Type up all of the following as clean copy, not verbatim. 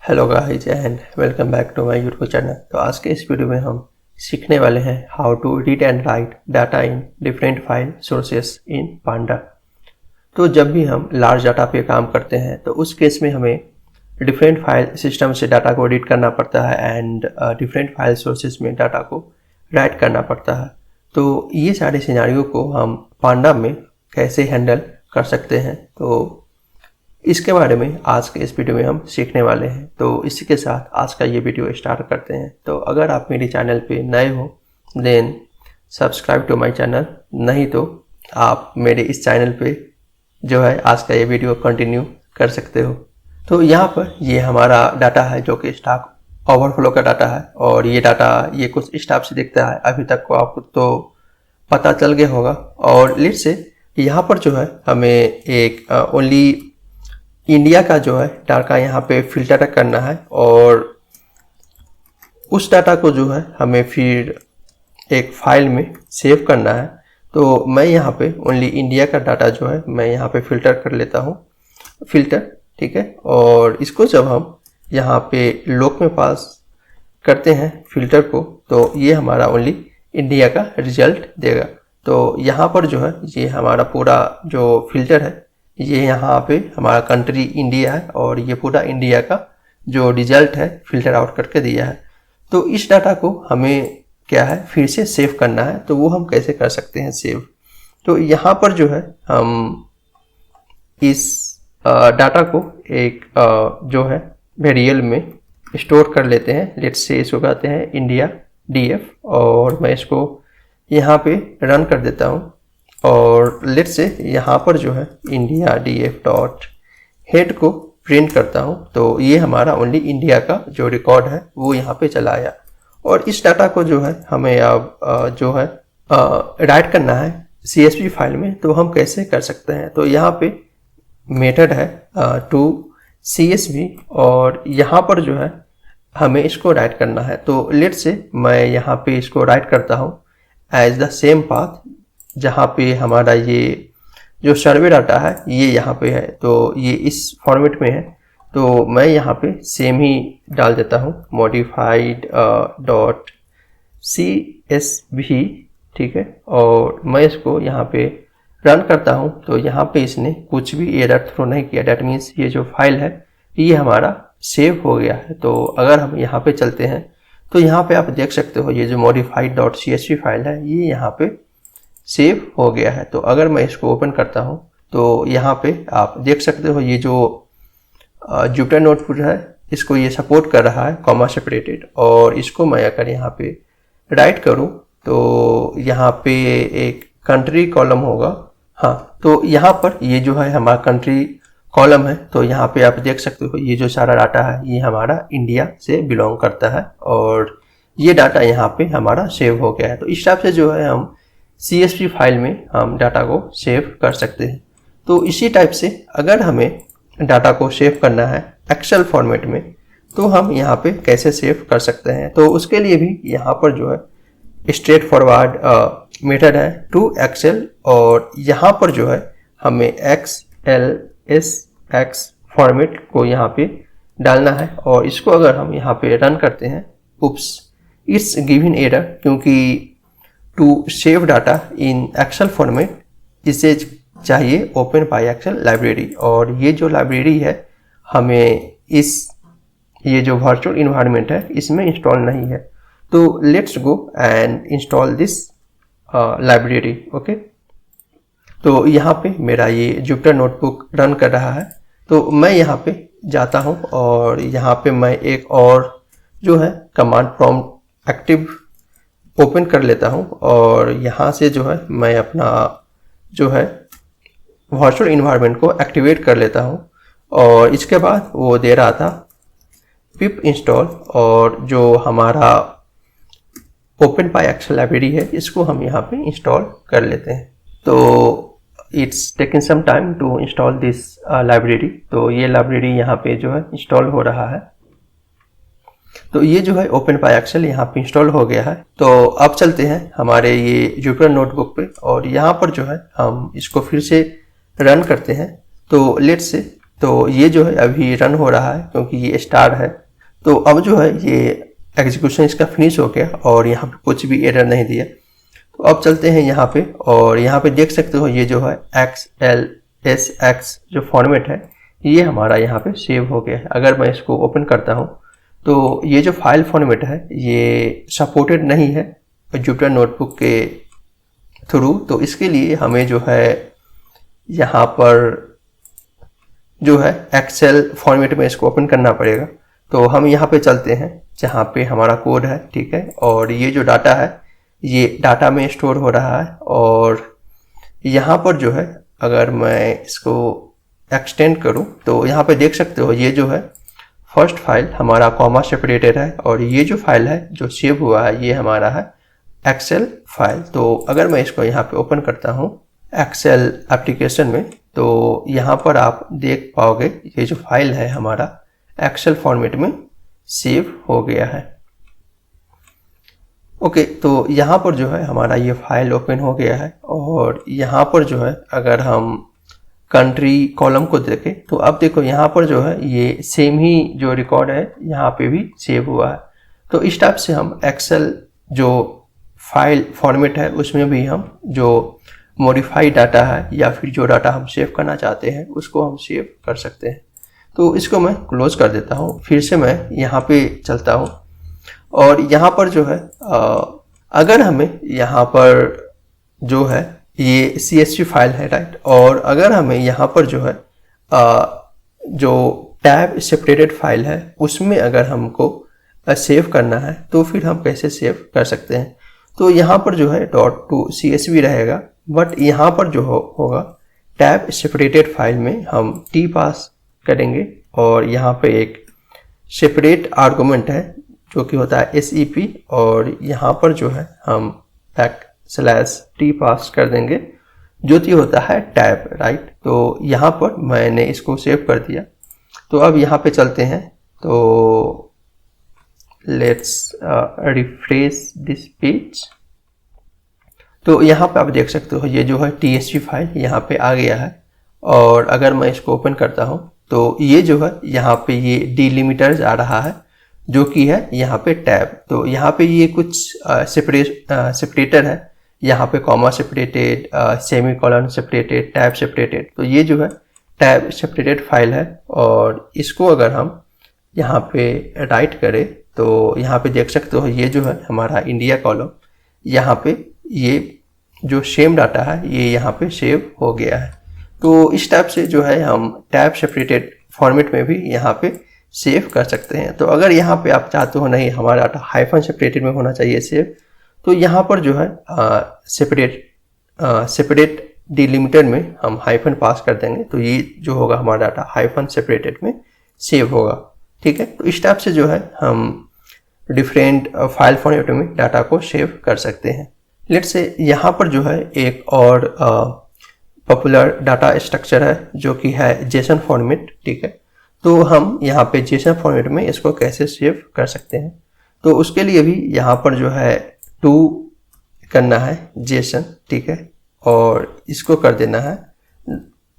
Hello guys and welcome back to my YouTube channel. तो आज के इस वीडियो में हम सीखने वाले हैं how to read and write data in different file sources in panda. तो जब भी हम लार्ज डाटा पे काम करते हैं तो उस केस में हमें डिफरेंट फाइल सिस्टम से डाटा को रीड करना पड़ता है एंड डिफरेंट फाइल सोर्सेस में डाटा को राइट करना पड़ता है। तो ये सारे सिनेरियो को हम पांडा में कैसे हैंडल कर सकते हैं, तो इसके बारे में आज के इस वीडियो में हम सीखने वाले हैं। तो इसी के साथ आज का ये वीडियो स्टार्ट करते हैं। तो अगर आप मेरे चैनल पे नए हो then subscribe to my channel, नहीं तो आप मेरे इस चैनल पे जो है आज का ये वीडियो कंटिन्यू कर सकते हो। तो यहाँ पर ये हमारा डाटा है जो कि स्टॉक ओवरफ्लो का डाटा है और ये डाटा ये कुछ इस टाइप से दिखता है। अभी तक को आपको तो पता चल गया होगा। और लेट से यहाँ पर जो है हमें एक ओनली इंडिया का जो है डाटा यहाँ पे फिल्टर करना है और उस डाटा को जो है हमें फिर एक फाइल में सेव करना है। तो मैं यहाँ पे ओनली इंडिया का डाटा जो है मैं यहाँ पे फिल्टर कर लेता हूँ, फिल्टर, ठीक है। और इसको जब हम यहाँ पे लोक में पास करते हैं फिल्टर को, तो ये हमारा ओनली इंडिया का रिजल्ट देगा। तो यहाँ पर जो है ये हमारा पूरा जो फिल्टर है ये यहाँ पे हमारा कंट्री इंडिया है और ये पूरा इंडिया का जो रिजल्ट है फिल्टर आउट करके दिया है। तो इस डाटा को हमें क्या है फिर से सेव करना है। तो वो हम कैसे कर सकते हैं सेव, तो यहाँ पर जो है हम इस डाटा को एक जो है वेरिएबल में स्टोर कर लेते हैं। लेट्स से इसको कहते हैं इंडिया DF और मैं इसको यहाँ पे रन कर देता हूँ और लेट से यहाँ पर जो है इंडिया DF डॉट हेड को प्रिंट करता हूँ। तो ये हमारा ओनली इंडिया का जो रिकॉर्ड है वो यहाँ पे चला आया। और इस डाटा को जो है हमें अब जो है राइट करना है CSV फाइल में। तो हम कैसे कर सकते हैं, तो यहाँ पे मेथड है टू CSV और यहाँ पर जो है हमें इसको राइट करना है। तो लेट से मैं यहाँ पे इसको राइट करता हूँ एज द सेम पाथ जहाँ पे हमारा ये जो सर्वे डाटा है ये यहाँ पे है। तो ये इस फॉर्मेट में है तो मैं यहाँ पे सेम ही डाल देता हूँ मॉडिफाइड डॉट CSV, ठीक है। और मैं इसको यहाँ पे रन करता हूँ तो यहाँ पे इसने कुछ भी एरर थ्रो नहीं किया। डैट मीन्स ये जो फाइल है ये हमारा सेव हो गया है। तो अगर हम यहाँ पे चलते हैं तो यहाँ पे आप देख सकते हो ये जो मॉडिफाइड डॉट CSV फाइल है ये यहाँ पे सेव हो गया है। तो अगर मैं इसको ओपन करता हूँ तो यहाँ पे आप देख सकते हो ये जो जुपिटर नोटबुक है इसको ये सपोर्ट कर रहा है कॉमा सेपरेटेड। और इसको मैं अगर यहाँ पे राइट करूँ तो यहाँ पे एक कंट्री कॉलम होगा। हाँ, तो यहाँ पर ये जो है हमारा कंट्री कॉलम है। तो यहाँ पे आप देख सकते हो ये जो सारा डाटा है ये हमारा इंडिया से बिलोंग करता है और ये डाटा यहाँ पे हमारा सेव हो गया है। तो इस टाइप से जो है हम CSV फाइल में हम डाटा को सेव कर सकते हैं। तो इसी टाइप से अगर हमें डाटा को सेव करना है एक्सेल फॉर्मेट में तो हम यहाँ पे कैसे सेव कर सकते हैं, तो उसके लिए भी यहाँ पर जो है स्ट्रेट फॉरवर्ड मेथड है टू एक्सेल और यहाँ पर जो है हमें XLSX फॉर्मेट को यहाँ पे डालना है। और इसको अगर हम यहाँ पे रन करते हैं, उप्स इट्स गिवन एरर, क्योंकि to save data in excel format इसे चाहिए ओपन पाई एक्सेल लाइब्रेरी और ये जो लाइब्रेरी है हमें इस ये जो वर्चुअल इन्वायरमेंट है इसमें इंस्टॉल नहीं है। तो let's go and install this library. Okay, तो यहाँ पे मेरा ये जुपिटर नोटबुक रन कर रहा है। तो मैं यहाँ पे जाता हूँ और यहाँ पे मैं एक और जो है कमांड प्रॉम्प्ट एक्टिव ओपन कर लेता हूँ और यहाँ से जो है मैं अपना जो है वर्चुअल इन्वायरमेंट को एक्टिवेट कर लेता हूँ। और इसके बाद वो दे रहा था पिप इंस्टॉल और जो हमारा ओपन पाई एक्सेल लाइब्रेरी है इसको हम यहाँ पे इंस्टॉल कर लेते हैं। तो it's taking some time to install this library. तो ये लाइब्रेरी यहाँ पे जो है इंस्टॉल हो रहा है। तो ये जो है ओपन पाई एक्सेल यहाँ पे इंस्टॉल हो गया है। तो अब चलते हैं हमारे ये जुपिटर नोटबुक पे और यहाँ पर जो है हम इसको फिर से रन करते हैं। तो लेट्स से तो ये जो है अभी रन हो रहा है क्योंकि ये स्टार है। तो अब जो है ये एग्जीक्यूशन इसका फिनिश हो गया और यहाँ पे कुछ भी एरर नहीं दिया। तो अब चलते हैं यहाँ पे, और यहाँ पे देख सकते हो ये जो है XLSX जो फॉर्मेट है ये हमारा यहाँ पे सेव हो गया है। अगर मैं इसको ओपन करता हूँ तो ये जो फाइल फॉर्मेट है ये सपोर्टेड नहीं है जुपिटर नोटबुक के थ्रू। तो इसके लिए हमें जो है यहाँ पर जो है एक्सेल फॉर्मेट में इसको ओपन करना पड़ेगा। तो हम यहाँ पे चलते हैं जहाँ पे हमारा कोड है, ठीक है, और ये जो डाटा है ये डाटा में स्टोर हो रहा है। और यहाँ पर जो है अगर मैं इसको एक्सटेंड करूँ तो यहाँ पे देख सकते हो ये जो है फर्स्ट फाइल हमारा कॉमा सेपरेटेड है, और ये जो फाइल है जो सेव हुआ है ये हमारा है एक्सेल फाइल। तो अगर मैं इसको यहाँ पे ओपन करता हूँ एक्सेल एप्लीकेशन में तो यहाँ पर आप देख पाओगे ये जो फाइल है हमारा एक्सेल फॉर्मेट में सेव हो गया है। ओके, तो यहाँ पर जो है हमारा ये फाइल ओपन हो गया है, और यहाँ पर जो है अगर हम कंट्री कॉलम को देखें तो अब देखो यहाँ पर जो है ये सेम ही जो रिकॉर्ड है यहाँ पे भी सेव हुआ है। तो इस टाइप से हम एक्सेल जो फाइल फॉर्मेट है उसमें भी हम जो मॉडिफाइड डाटा है या फिर जो डाटा हम सेव करना चाहते हैं उसको हम सेव कर सकते हैं। तो इसको मैं क्लोज कर देता हूँ, फिर से मैं यहाँ पे चलता हूँ, और यहाँ पर जो है अगर हमें यहाँ पर जो है ये CSV फाइल है, राइट, और अगर हमें यहाँ पर जो है जो टैब सेपरेटेड फाइल है उसमें अगर हमको सेव करना है तो फिर हम कैसे सेव कर सकते हैं। तो यहाँ पर जो है .2CSV रहेगा, बट यहाँ पर जो होगा टैब सेपरेटेड फाइल में हम t पास करेंगे, और यहाँ पे एक सेपरेट आर्गुमेंट है जो कि होता है SEP, और यहाँ पर जो है हम \t पास कर देंगे जो कि होता है टैब, राइट। तो यहाँ पर मैंने इसको सेव कर दिया। तो अब यहाँ पे चलते हैं, तो लेट्स रिफ्रेश दिस पेज। तो यहाँ पे आप देख सकते हो ये जो है TSV फाइल यहाँ पे आ गया है, और अगर मैं इसको ओपन करता हूँ तो ये जो है यहाँ पे ये डिलिमिटर्स आ रहा है जो कि है यहाँ पे टैब। तो यहाँ पे ये कुछ सेपरेटर है, यहाँ पे comma separated, semicolon separated, tab separated. तो ये जो है टैब सेपरेटेड फाइल है, और इसको अगर हम यहाँ पे राइट करें तो यहाँ पे देख सकते हो ये जो है हमारा इंडिया कॉलम, यहाँ पे ये जो सेम डाटा है ये यहाँ पे सेव हो गया है। तो इस टाइप से जो है हम टैब सेपरेटेड फॉर्मेट में भी यहाँ पे सेव कर सकते हैं। तो अगर यहाँ पे आप चाहते हो नहीं हमारा डाटा हाइफन सेपरेटेड में होना चाहिए सेव, तो यहाँ पर जो है सेपरेट डिलिमिटर में हम हाइफन पास कर देंगे, तो ये जो होगा हमारा डाटा हाइफन सेपरेटेड में सेव होगा, ठीक है। तो इस टाइप से जो है हम डिफरेंट फाइल फॉर्मेट में डाटा को सेव कर सकते हैं। लेट्स से यहाँ पर जो है एक और पॉपुलर डाटा स्ट्रक्चर है जो कि है जेसन फॉर्मेट, ठीक है। तो हम यहाँ पे जेसन फॉर्मेट में इसको कैसे सेव कर सकते हैं, तो उसके लिए भी यहाँ पर जो है टू करना है जेसन, ठीक है, और इसको कर देना है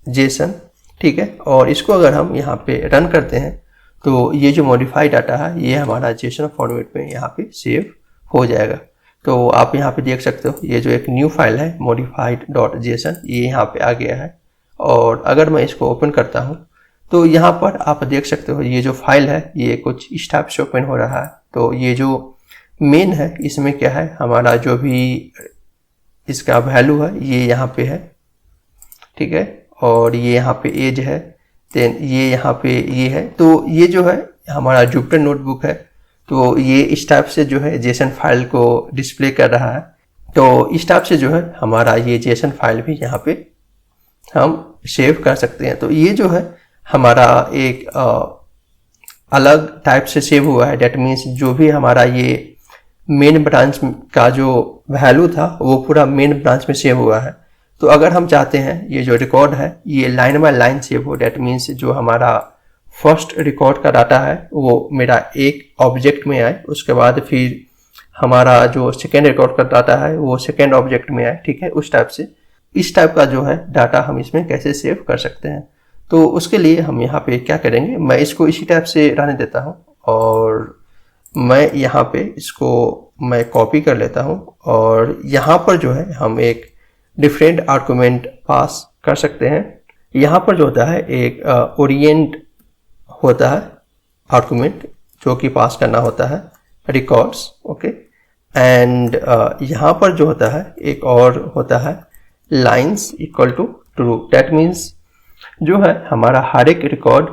जेसन, ठीक है। और इसको अगर हम यहाँ पे रन करते हैं तो ये जो मॉडिफाइड डाटा है ये हमारा जेसन फॉर्मेट में यहाँ पे सेव हो जाएगा। तो आप यहाँ पे देख सकते हो ये जो एक न्यू फाइल है modified.json ये यहाँ पे आ गया है, और अगर मैं इसको ओपन करता हूँ तो यहाँ पर आप देख सकते हो ये जो फाइल है ये कुछ इस टाइप से ओपन हो रहा है। तो ये जो मेन है इसमें क्या है हमारा जो भी इसका वैल्यू है ये यहाँ पे है, ठीक है, और ये यहाँ पे एज है, देन ये यहाँ पे ये है। तो ये जो है हमारा जुपिटर नोटबुक है, तो ये इस टाइप से जो है जेसन फाइल को डिस्प्ले कर रहा है। तो इस टाइप से जो है हमारा ये जेसन फाइल भी यहाँ पे हम सेव कर सकते हैं। तो ये जो है हमारा एक अलग टाइप से सेव हुआ है, डेट मीन्स जो भी हमारा ये मेन ब्रांच का जो वैल्यू था वो पूरा मेन ब्रांच में सेव हुआ है। तो अगर हम चाहते हैं ये जो रिकॉर्ड है ये लाइन बाय लाइन सेव हो, डेट मीन्स जो हमारा फर्स्ट रिकॉर्ड का डाटा है वो मेरा एक ऑब्जेक्ट में आए, उसके बाद फिर हमारा जो सेकेंड रिकॉर्ड का डाटा है वो सेकेंड ऑब्जेक्ट में आए, ठीक है, उस टाइप से इस टाइप का जो है डाटा हम इसमें कैसे सेव कर सकते हैं। तो उसके लिए हम यहाँ पे क्या करेंगे, मैं इसको इसी टाइप से रहने देता हूँ और मैं यहाँ पे इसको मैं कॉपी कर लेता हूँ और यहाँ पर जो है हम एक डिफरेंट आर्गुमेंट पास कर सकते हैं। यहाँ पर जो होता है एक ओरिएंट होता है आर्गुमेंट जो कि पास करना होता है रिकॉर्ड्स, ओके। एंड यहाँ पर जो होता है एक और होता है lines equal to true. That means जो है हमारा हर एक रिकॉर्ड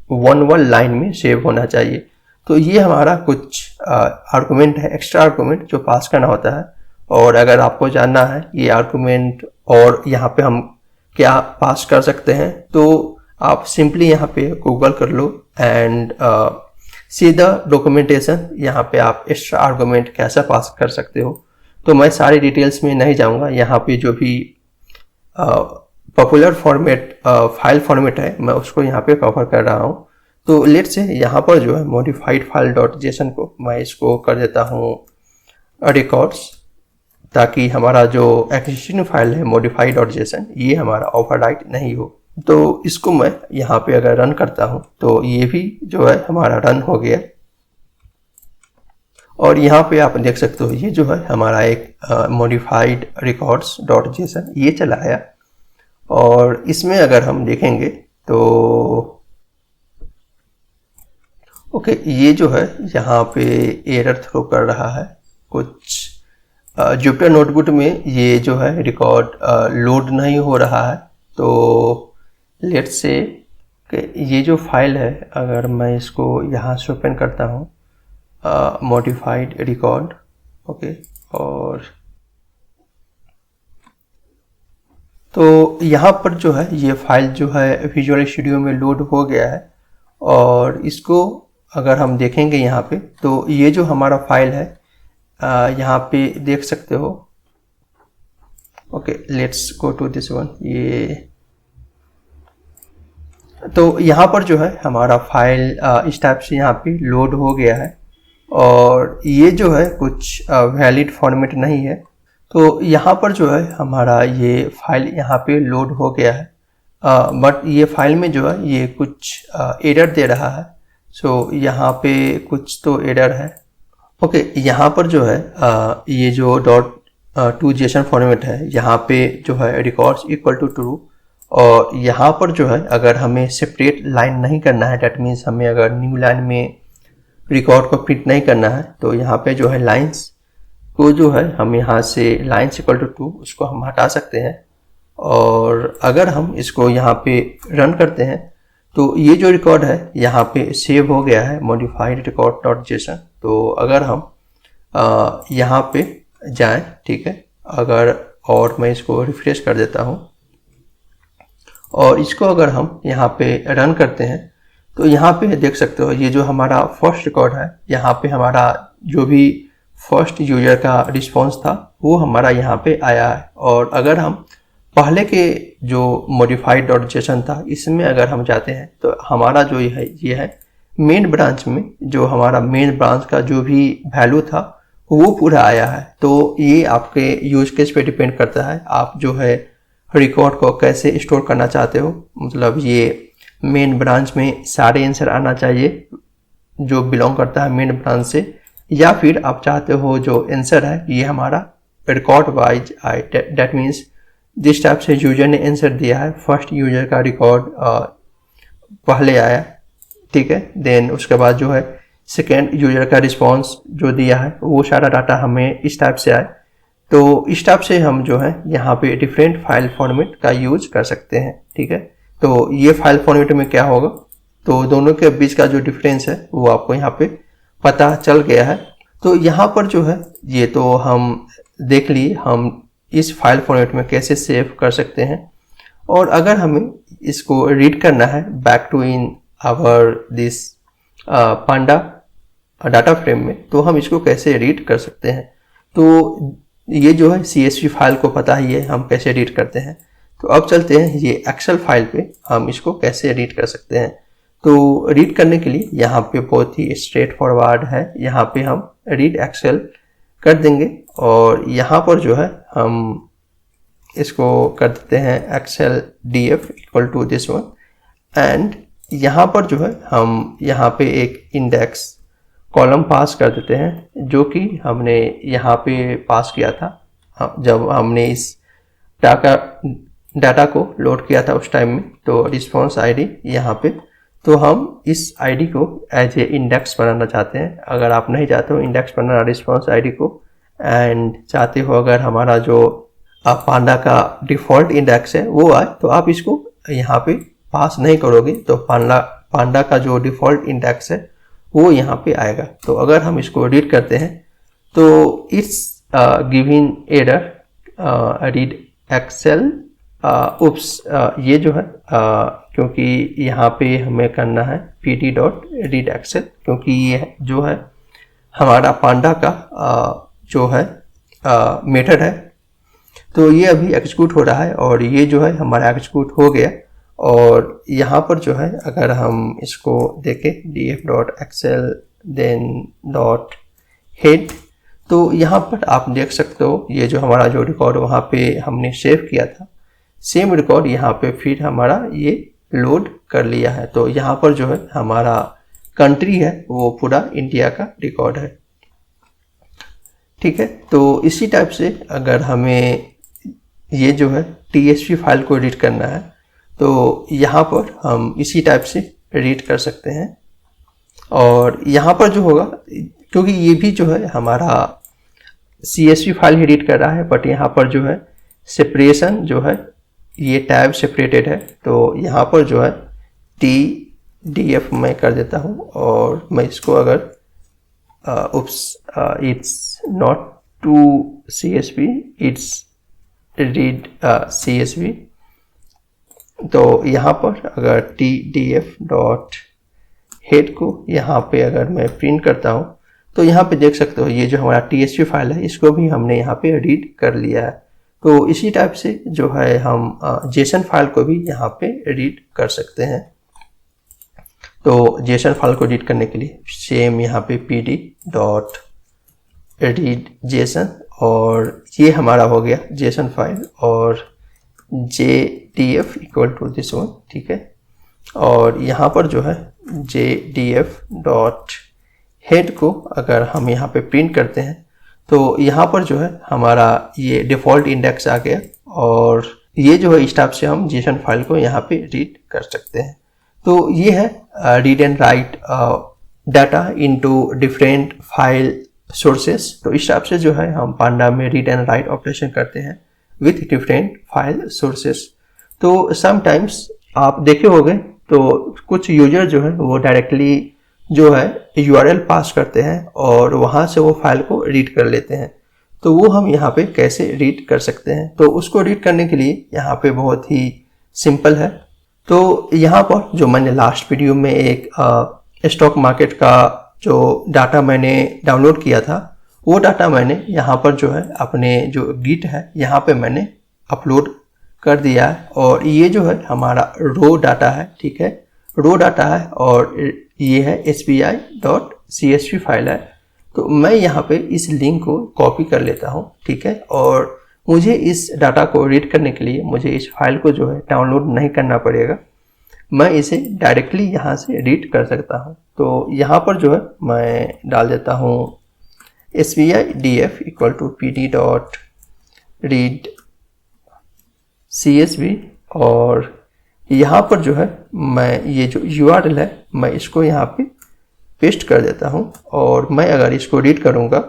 वन लाइन में सेव होना चाहिए। तो ये हमारा कुछ आर्गुमेंट है, एक्स्ट्रा आर्गुमेंट जो पास करना होता है। और अगर आपको जानना है ये आर्गुमेंट और यहाँ पे हम क्या पास कर सकते हैं, तो आप सिंपली यहाँ पे गूगल कर लो एंड सीधा डॉक्यूमेंटेशन, यहाँ पे आप एक्स्ट्रा आर्गुमेंट कैसा पास कर सकते हो। तो मैं सारी डिटेल्स में नहीं जाऊँगा, यहाँ पे जो भी पॉपुलर फॉर्मेट फाइल फॉर्मेट है मैं उसको यहाँ पे कवर कर रहा हूँ। तो लेट से यहाँ पर जो है मॉडिफाइड फाइल डॉट जेसन को मैं इसको कर देता हूँ रिकॉर्ड्स, ताकि हमारा जो एक्जिस्टिंग फाइल है मॉडिफाइड डॉट जेसन ये हमारा ओवरराइट नहीं हो। तो इसको मैं यहाँ पे अगर रन करता हूँ तो ये भी जो है हमारा रन हो गया और यहाँ पे आप देख सकते हो ये जो है हमारा एक मॉडिफाइड रिकॉर्ड्स डॉट जेसन ये चला आया। और इसमें अगर हम देखेंगे तो ओके, ये जो है यहाँ पे एरर थ्रो कर रहा है कुछ। जुपिटर नोटबुक में ये जो है रिकॉर्ड लोड नहीं हो रहा है। तो लेट्स से ये जो फाइल है अगर मैं इसको यहाँ से ओपन करता हूँ मॉडिफाइड रिकॉर्ड, ओके, और तो यहाँ पर जो है ये फाइल जो है विजुअल स्टूडियो में लोड हो गया है। और इसको अगर हम देखेंगे यहाँ पे तो ये जो हमारा फाइल है यहाँ पे देख सकते हो। Okay, let's go to this one. ये तो यहाँ पर जो है हमारा फाइल इस टाइप से यहाँ पे लोड हो गया है और ये जो है कुछ वैलिड फॉर्मेट नहीं है। तो यहाँ पर जो है हमारा ये फाइल यहाँ पे लोड हो गया है बट ये फाइल में जो है ये कुछ एरर दे रहा है। सो यहाँ पे कुछ तो एरर है। ओके, यहाँ पर जो है ये जो .2 जेसन फॉर्मेट है यहाँ पे जो है रिकॉर्ड्स इक्वल टू ट्रू। और यहाँ पर जो है अगर हमें सेपरेट लाइन नहीं करना है, डैट मीन्स हमें अगर न्यू लाइन में रिकॉर्ड को प्रिंट नहीं करना है तो यहाँ पे जो है लाइन्स को जो है हम यहाँ से लाइन्स इक्वल टू 2 उसको हम हटा सकते हैं। और अगर हम इसको यहाँ पे रन करते हैं तो ये जो रिकॉर्ड है यहाँ पे सेव हो गया है मॉडिफाइड रिकॉर्ड डॉट जेसन। तो अगर हम यहाँ पे जाएं, ठीक है, अगर और मैं इसको रिफ्रेश कर देता हूँ और इसको अगर हम यहाँ पे रन करते हैं तो यहाँ पे देख सकते हो ये जो हमारा फर्स्ट रिकॉर्ड है यहाँ पे हमारा जो भी फर्स्ट यूजर का रिस्पॉन्स था वो हमारा यहाँ पे आया है। और अगर हम पहले के जो मॉडिफाइड डॉट जेसन था इसमें अगर हम जाते हैं तो हमारा जो ये है मेन ब्रांच में जो हमारा मेन ब्रांच का जो भी वैल्यू था वो पूरा आया है। तो ये आपके यूज केस पे डिपेंड करता है, आप जो है रिकॉर्ड को कैसे स्टोर करना चाहते हो। मतलब ये मेन ब्रांच में सारे आंसर आना चाहिए जो बिलोंग करता है मेन ब्रांच से, या फिर आप चाहते हो जो आंसर है ये हमारा रिकॉर्ड वाइज आए। डैट मीन्स जिस टाइप से यूजर ने आंसर दिया है फर्स्ट यूजर का रिकॉर्ड पहले आया, ठीक है, देन उसके बाद जो है सेकेंड यूजर का रिस्पॉन्स जो दिया है वो सारा डाटा हमें इस टाइप से आए। तो इस टाइप से हम जो है यहाँ पे डिफरेंट फाइल फॉर्मेट का यूज कर सकते हैं, ठीक है। तो ये फाइल फॉर्मेट में क्या होगा, तो दोनों के बीच का जो डिफरेंस है वो आपको यहाँ पे पता चल गया है। तो यहाँ पर जो है ये तो हम देख लिए हम इस फाइल फॉर्मेट में कैसे सेव कर सकते हैं। और अगर हमें इसको रीड करना है back to in our this panda data frame में, तो हम इसको कैसे रीड कर सकते हैं। तो ये जो है CSV फाइल को पता ही है हम कैसे रीड करते हैं। तो अब चलते हैं ये एक्सेल फाइल पे हम इसको कैसे रीड कर सकते हैं। तो रीड करने के लिए यहाँ पे बहुत ही स्ट्रेट फॉरवर्ड है, यहाँ पे हम रीड एक्सेल कर देंगे और यहाँ पर जो है हम इसको कर देते हैं excel DF equal to this one and यहाँ पर जो है हम यहाँ पे एक इंडेक्स कॉलम पास कर देते हैं जो कि हमने यहाँ पे पास किया था जब हमने इस डाटा को लोड किया था उस टाइम में। तो रिस्पॉन्स आईडी यहाँ पे, तो हम इस आईडी को एज ए इंडेक्स बनाना चाहते हैं। अगर आप नहीं चाहते हो इंडेक्स बनाना रिस्पॉन्स आईडी को एंड चाहते हो अगर हमारा जो पांडा का डिफ़ॉल्ट इंडेक्स है वो आए, तो आप इसको यहाँ पे पास नहीं करोगे तो पांडा का जो डिफ़ॉल्ट इंडेक्स है वो यहाँ पे आएगा। तो अगर हम इसको रीड करते हैं तो it's giving error read Excel oops, ये जो है क्योंकि यहाँ पे हमें करना है pd.read excel, क्योंकि ये जो है हमारा पांडा का जो है मेथड है। तो ये अभी एग्जीक्यूट हो रहा है और ये जो है हमारा एग्जीक्यूट हो गया। और यहाँ पर जो है अगर हम इसको देखें df.excel then .head, तो यहाँ पर आप देख सकते हो ये जो हमारा जो रिकॉर्ड वहाँ पे हमने सेव किया था सेम रिकॉर्ड यहाँ पे फिर हमारा ये लोड कर लिया है। तो यहाँ पर जो है हमारा कंट्री है वो पूरा इंडिया का रिकॉर्ड है। ठीक है, तो इसी टाइप से अगर हमें ये जो है TSP फाइल को रीड करना है तो यहाँ पर हम इसी टाइप से रीड कर सकते हैं। और यहाँ पर जो होगा, क्योंकि ये भी जो है हमारा CSV फाइल ही रीड कर रहा है, बट यहाँ पर जो है सेपरेशन जो है ये टैब सेपरेटेड है। तो यहाँ पर जो है TDF मैं कर देता हूँ और मैं इसको अगर it's not to CSV, it's read CSV, तो यहाँ पर अगर tdf.head को यहाँ पे अगर मैं प्रिंट करता हूँ तो यहाँ पे देख सकते हो ये जो हमारा TSP फाइल है इसको भी हमने यहाँ पे रीड कर लिया है। तो इसी टाइप से जो है हम जेसन फाइल को भी यहाँ पे रीड कर सकते हैं। तो जेसन फाइल को रीड करने के लिए सेम यहाँ पे pd.read जेसन, और ये हमारा हो गया जेसन फाइल और jdf equal to this one. ठीक है, और यहाँ पर जो है jdf.head को अगर हम यहाँ पे प्रिंट करते हैं तो यहाँ पर जो है हमारा ये डिफ़ॉल्ट इंडेक्स आ गया और ये जो है इस टाइप से हम जेसन फाइल को यहाँ पे रीड कर सकते हैं। तो ये है read and write data into different file sources. तो इस टाइप से जो है हम पांडा में रीड एंड राइट ऑपरेशन करते हैं विथ डिफरेंट फाइल सोर्सेस। तो समटाइम्स आप देखे होंगे तो कुछ यूजर जो है वो डायरेक्टली जो है URL पास करते हैं और वहाँ से वो फाइल को रीड कर लेते हैं। तो वो हम यहाँ पे कैसे रीड कर सकते हैं, तो उसको रीड करने के लिए यहाँ पे बहुत ही सिंपल है। तो यहाँ पर जो मैंने लास्ट वीडियो में एक स्टॉक मार्केट का जो डाटा मैंने डाउनलोड किया था वो डाटा मैंने यहाँ पर जो है अपने जो गिट है यहाँ पे मैंने अपलोड कर दिया है। और ये जो है हमारा रो डाटा है, ठीक है, रो डाटा है और ये है sbi.csv फाइल है। तो मैं यहाँ पे इस लिंक को कॉपी कर लेता हूँ, ठीक है, और मुझे इस डाटा को रीड करने के लिए मुझे इस फाइल को जो है डाउनलोड नहीं करना पड़ेगा, मैं इसे डायरेक्टली यहाँ से रीड कर सकता हूँ। तो यहाँ पर जो है मैं डाल देता हूँ sbi.df equal to pd.read CSV और यहाँ पर जो है मैं ये जो URL है मैं इसको यहाँ पे पेस्ट कर देता हूँ और मैं अगर इसको रीड करूँगा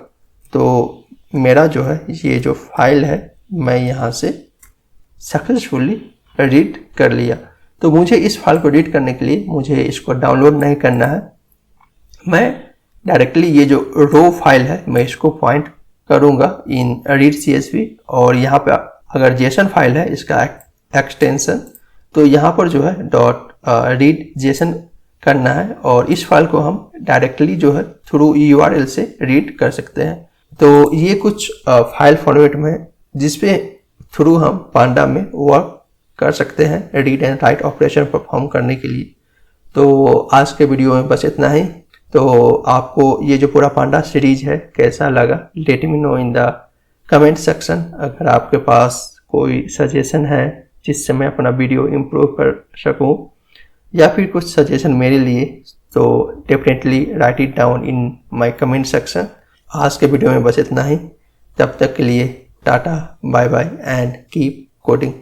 तो मेरा जो है ये जो फाइल है मैं यहाँ से सक्सेसफुली रीड कर लिया। तो मुझे इस फाइल को रीड करने के लिए मुझे इसको डाउनलोड नहीं करना है, मैं डायरेक्टली ये जो रो फाइल है मैं इसको पॉइंट करूँगा इन रीड CSV और यहाँ पे अगर जेसन फाइल है इसका एक्सटेंशन, तो यहाँ पर जो है .read जेसन करना है और इस फाइल को हम डायरेक्टली जो है थ्रू URL से रीड कर सकते हैं। तो ये कुछ फाइल फॉर्मेट में जिसपे थ्रू हम पांडा में वर्क कर सकते हैं read and write operation perform करने के लिए। तो आज के वीडियो में बस इतना ही। तो आपको ये जो पूरा पांडा सीरीज है कैसा लगा, let me know in the comment section. अगर आपके पास कोई सजेशन है जिससे मैं अपना वीडियो इम्प्रूव कर सकूं, या फिर कुछ सजेशन मेरे लिए, तो definitely right it down in my comment section. आज के वीडियो में बस इतना ही। तब तक के लिए tata, bye bye and keep coding.